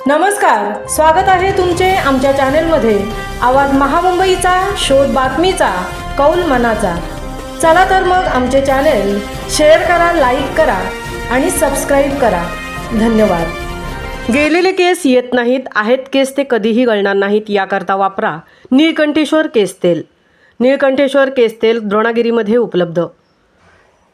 नमस्कार, स्वागत आहे तुमचे आमच्या चॅनेलमध्ये। आवाज महामुंबईचा, शोध बातमीचा, कौल मनाचा। चला तर मग आमचे चॅनेल शेअर करा, लाईक करा आणि सबस्क्राईब करा। धन्यवाद। गेलेले केस येत नाहीत, आहेत केस ते कधीही गळणार नाहीत, याकरता वापरा नीळकंठेश्वर केस तेल। नीळकंठेश्वर केस तेल द्रोणागिरीमध्ये उपलब्ध।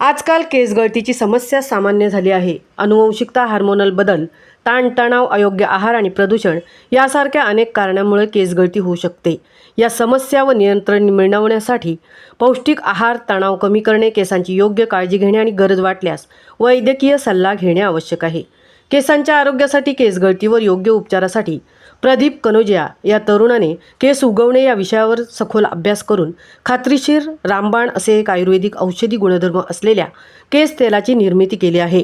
आजकाल केस गळतीची समस्या सामान्य झाली आहे। अनुवंशिकता, हार्मोनल बदल, ताणतणाव, अयोग्य आहार आणि प्रदूषण यासारख्या अनेक कारणांमुळे केस गळती होऊ शकते। या समस्या व नियंत्रण मिळवण्यासाठी पौष्टिक आहार, तणाव कमी करणे, केसांची योग्य काळजी घेणे आणि गरज वाटल्यास वैद्यकीय सल्ला घेणे आवश्यक आहे। केसांच्या आरोग्यासाठी, केस गळतीवर योग्य उपचारासाठी प्रदीप कनोजिया या तरुणाने केस उगवणे या विषयावर सखोल अभ्यास करून खात्रीशीर रामबाण असे एक आयुर्वेदिक औषधी गुणधर्म असलेल्या केस तेलाची निर्मिती केली आहे।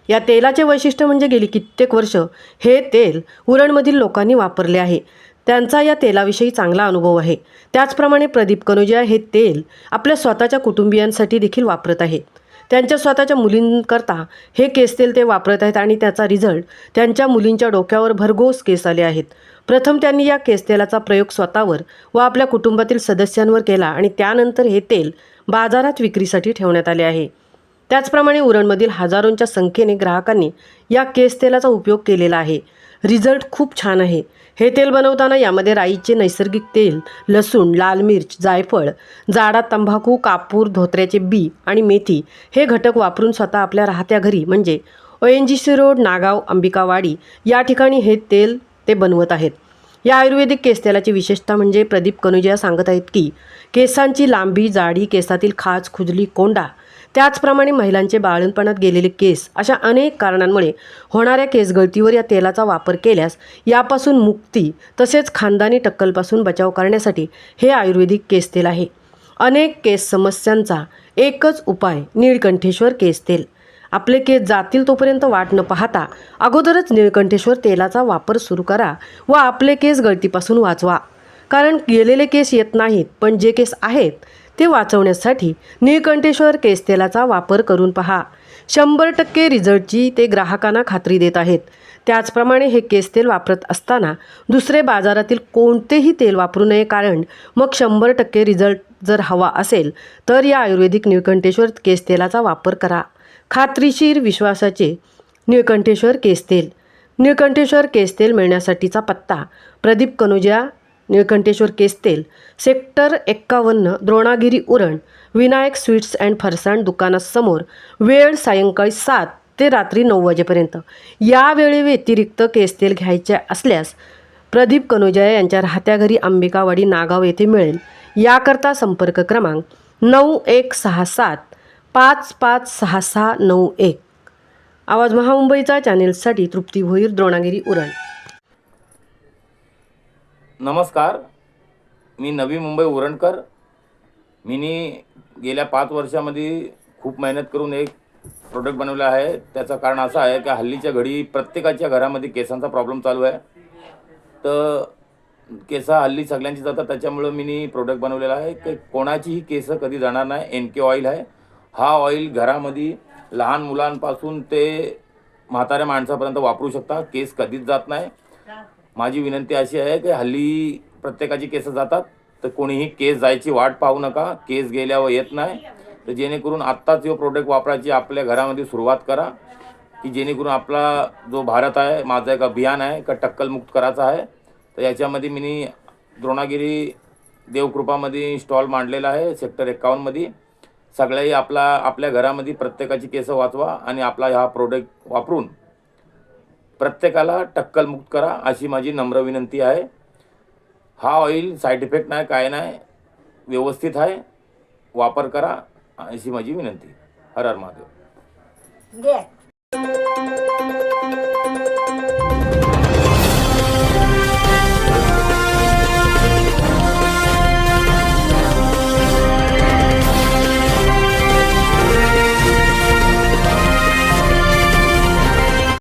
या तेलाचे वैशिष्ट्य म्हणजे गेली कित्येक वर्ष हे तेल उरणमधील लोकांनी वापरले आहे। त्यांचा या तेलाविषयी चांगला अनुभव आहे। त्याचप्रमाणे प्रदीप कनोजिया हे तेल आपल्या स्वतःच्या कुटुंबियांसाठी देखील वापरत आहेत। त्यांच्या स्वतःच्या मुलींकरता हे केस तेल ते वापरत आहेत आणि त्याचा रिझल्ट त्यांच्या मुलींच्या डोक्यावर भरघोस केस आले आहेत। प्रथम त्यांनी या केस तेलाचा प्रयोग स्वतःवर व आपल्या कुटुंबातील सदस्यांवर केला आणि त्यानंतर हे तेल बाजारात विक्रीसाठी ठेवण्यात आले आहे। त्याचप्रमाणे उरणमधील हजारोंच्या संख्येने ग्राहकांनी या केस तेलाचा उपयोग केलेला आहे। रिझल्ट खूप छान आहे। हे तेल बनवताना यामध्ये राईचे नैसर्गिक तेल, लसूण, लाल मिर्च, जायफळ, जाडा तंबाखू, कापूर, धोत्र्याचे बी आणि मेथी हे घटक वापरून स्वतः आपल्या राहत्या घरी म्हणजे ONGC रोड, नागाव, अंबिकावाडी या ठिकाणी हे तेल ते बनवत आहेत। या आयुर्वेदिक केस तेलाची विशेषता म्हणजे प्रदीप कनोजिया सांगत आहेत की केसांची लांबी, जाडी, केसातील खाज, खुजली, कोंडा, त्याचप्रमाणे महिलांचे बाळंतपणात गेलेले केस अशा अनेक कारणांमुळे होणाऱ्या केसगळतीवर या तेलाचा वापर केल्यास यापासून मुक्ती तसेच खानदानी टक्कलपासून बचाव करण्यासाठी हे आयुर्वेदिक केस तेल आहे। अनेक केस समस्यांचा एकच उपाय नीळकंठेश्वर केस तेल। आपले केस जातील तोपर्यंत वाट न पाहता अगोदरच नीळकंठेश्वर तेलाचा वापर सुरू करा व आपले केस गळतीपासून वाचवा। कारण गेलेले केस येत नाहीत, पण जे केस आहेत ते वाचवण्यासाठी नीळकंठेश्वर केस तेलाचा वापर करून पहा। 100% रिझल्टची ते ग्राहकांना खात्री देत आहेत। त्याचप्रमाणे हे केस तेल वापरत असताना दुसरे बाजारातील कोणतेही तेल वापरू नये, कारण मग 100% रिझल्ट जर हवा असेल तर या आयुर्वेदिक नीळकंठेश्वर केस तेलाचा वापर करा। खात्रीशीर विश्वासाचे नीळकंठेश्वर केस तेल। नीळकंठेश्वर केस तेल मिळण्यासाठीचा पत्ता प्रदीप कनोजिया, नीळकंठेश्वर केस तेल, sector 51, Dronagiri, Uran, Vinayak sweets and Farsan दुकानासमोर। वेळ सायंकाळी 7 ते रात्री 9 वाजेपर्यंत। या वेळे व्यतिरिक्त केस तेल घ्यायचे असल्यास प्रदीप कनोजिया यांच्या राहत्या घरी अंबिकावाडी, नागाव येथे मिळेल। याकरता संपर्क क्रमांक 9167 556691। आवाज महामुंबईचा चॅनेलसाठी तृप्ती भोईर, द्रोणागिरी, उरण। नमस्कार, मी नवी मुंबई उरणकर। मी गेल्या 5 वर्षामध्ये खूप मेहनत करून एक प्रोडक्ट बनवलं आहे। त्याचं कारण असं आहे की हल्लीच्या घडी प्रत्येकाच्या घरामध्ये केसांचा प्रॉब्लेम चालू आहे। तर केस हल्ली सगळ्यांची जातात, त्याच्यामुळे मी प्रोडक्ट बनवलेला आहे की कोणाचीही केस कधी जाणार नाही। NK ऑइल आहे। हा ऑइल घरामध्ये लहान मुलांपासून ते म्हाताऱ्या माणसापर्यंत वापरू शकता। केस कधीच जात नाही। माझी विनंती अशी आहे की हल्ली प्रत्येकाची केस जातात, तर कोणीही केस जायची वाट पाहू नका। केस गेल्यावर येत नाही, तर जेणेकरून आत्ताच हे प्रोडक्ट वापरायची आपल्या घरामध्ये सुरुवात करा, की जेणेकरून आपला जो भारत आहे, माझं एक अभियान आहे का टक्कलमुक्त करायचं आहे। तर याच्यामध्ये मी द्रोणागिरी देवकृपामध्ये स्टॉल मांडलेला आहे, सेक्टर 51 मध्ये। सगळ्याही आपल्या घरामध्ये प्रत्येकाची केस वाचवा आणि आपला हा प्रोडक्ट वापरून प्रत्येकाला टक्कलमुक्त करा, अशी माझी नम्र विनंती आहे। हा ऑइल साईड इफेक्ट नाही, काय नाही, व्यवस्थित आहे, वापर करा, अशी माझी विनंती। हर हर महादेव।